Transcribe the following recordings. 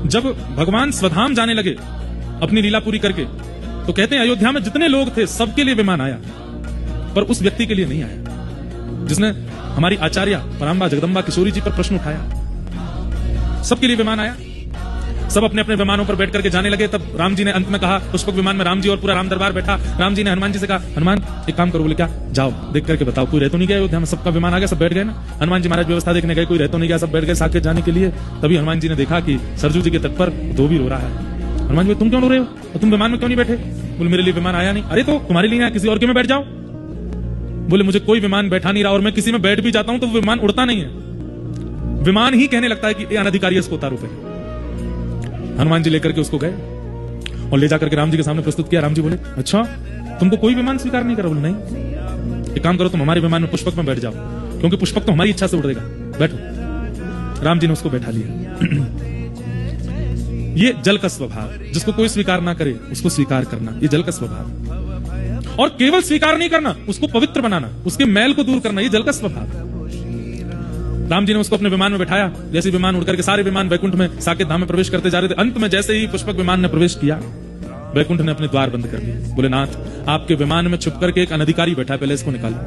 जब भगवान स्वधाम जाने लगे अपनी लीला पूरी करके, तो कहते हैं अयोध्या में जितने लोग थे सबके लिए विमान आया, पर उस व्यक्ति के लिए नहीं आया जिसने हमारी आचार्य पराम्बा जगदम्बा किशोरी जी पर प्रश्न उठाया। सबके लिए विमान आया, सब अपने अपने विमानों पर बैठ करके जाने लगे। तब राम जी ने अंत में कहा, पुष्पक विमान में राम जी और पूरा राम दरबार बैठा। राम जी ने हनुमान जी से कहा, हनुमान एक काम करो। बोले क्या? जाओ देख करके बताओ, कोई रह तो नहीं गया अयोध्या में? सबका विमान आ गया, सब बैठ गए ना। हनुमान जी महाराज व्यवस्था देखने गए, कोई रह तो नहीं गया, सब बैठ गए साकेत जाने के लिए। तभी हनुमान जी ने देखा कि सरजू जी के तट पर धोबी रो रहा है। हनुमान जी, तुम क्यों रो रहे हो? और तुम विमान में क्यों नहीं बैठे? बोले मेरे लिए विमान आया नहीं। अरे तो तुम्हारे लिए आया, किसी और के में बैठ जाओ। बोले मुझे कोई विमान बैठा नहीं रहा, और मैं किसी में बैठ भी जाता हूं तो विमान उड़ता नहीं है, विमान ही कहने लगता है कि ये अनधिकारी है, इसको उतारो पे। हनुमान जी लेकर के उसको गए और ले जाकर के राम जी के सामने प्रस्तुत किया। राम जी बोले, अच्छा तुमको कोई विमान स्वीकार नहीं करा? बोले नहीं। एक काम करो, तुम हमारे विमान में पुष्पक में बैठ जाओ, क्योंकि पुष्पक तो हमारी इच्छा से उड़ेगा, बैठो। राम जी ने उसको बैठा लिया। ये जल का स्वभाव, जिसको कोई स्वीकार ना करे उसको स्वीकार करना, ये जल का स्वभाव। और केवल स्वीकार नहीं करना, उसको पवित्र बनाना, उसके मैल को दूर करना, ये जल का स्वभाव। राम जी ने उसको अपने विमान में बैठाया। जैसे विमान उड़कर के सारे विमान वैकुंठ में साकेत धाम में प्रवेश करते जा रहे थे, अंत में जैसे ही पुष्पक विमान ने प्रवेश किया, वैकुंठ ने अपने द्वार बंद कर दिए। बोले नाथ, आपके विमान में छुप करके एक अनधिकारी बैठा है, पहले इसको निकालो।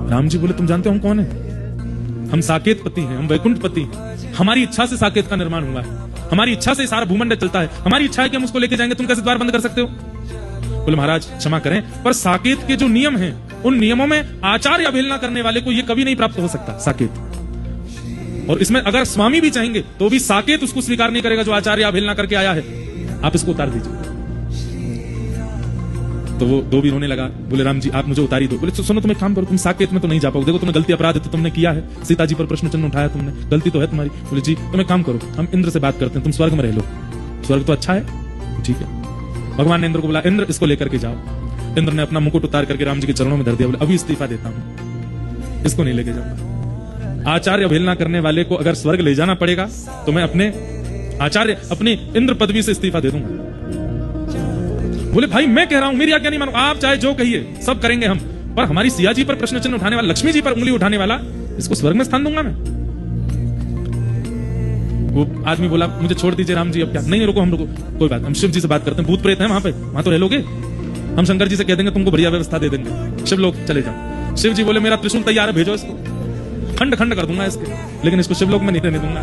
राम जी बोले, तुम जानते हो हम कौन है? हम साकेत पति हैं, हम वैकुंठ पति हैं। हमारी इच्छा से साकेत का निर्माण हुआ है, हमारी इच्छा से सारा भूमंडल चलता है, हमारी इच्छा है कि हम उसको लेके जाएंगे, तुम कैसे द्वार बंद कर सकते हो? बोले महाराज क्षमा करें, पर साकेत के जो नियम हैं, उन नियमों में आचार्य अवहेलना करने वाले को यह कभी नहीं प्राप्त हो सकता साकेत। और इसमें अगर स्वामी भी चाहेंगे तो भी साकेत उसको स्वीकार नहीं करेगा जो आचार्य अवहेलना करके आया है। आप इसको उतार दीजिए। तो वो धोबी रोने लगा। बोले राम जी आप मुझे उतारी दो। बोले सुनो, तुम एक काम करो, तुम साकेत में तो नहीं जा पाओगे, देखो तुमने गलती, अपराध तो तुमने किया है, सीता जी पर प्रश्न चिन्ह उठाया तुमने, गलती तो है तुम्हारी। बोले जी तुम एक काम करो, हम इंद्र से बात करते हैं, तुम स्वर्ग में रह लो, स्वर्ग तो अच्छा है। ठीक है। भगवान ने इंद्र को बोला, इंद्र इसको लेकर के जाओ। इंद्र ने अपना मुकुट उतार करके राम जी के चरणों में धर दिया। बोले अभी इस्तीफा देता हूं, इसको नहीं लेके जाऊंगा। आचार्य अवहेलना करने वाले को अगर स्वर्ग ले जाना पड़ेगा तो मैं अपने आचार्य, अपनी इंद्र पदवी से इस्तीफा दे दूंगा। बोले भाई मैं कह रहा हूं, मेरी आज्ञा नहीं मानो, आप चाहे जो कहिए सब करेंगे हम, पर हमारी सिया जी पर प्रश्न चिन्ह उठाने वाला, लक्ष्मी जी पर उंगली उठाने वाला, इसको स्वर्ग में स्थान दूंगा मैं। वो आदमी बोला मुझे छोड़ दीजिए राम जी, अब क्या? नहीं रुको, हम रुको, कोई बात, हम शिव जी से बात करते हैं, भूत प्रेत हैं वहां पे, वहां तो रह लोगे, हम शंकर जी से कह देंगे तुमको बढ़िया व्यवस्था दे देंगे, शिव लोग चले जाओ। शिव जी बोले मेरा त्रिशूल तैयार है, भेजो इसको, खंड खंड कर दूंगा इसके, लेकिन इसको शिवलोक में नहीं रहने दूंगा।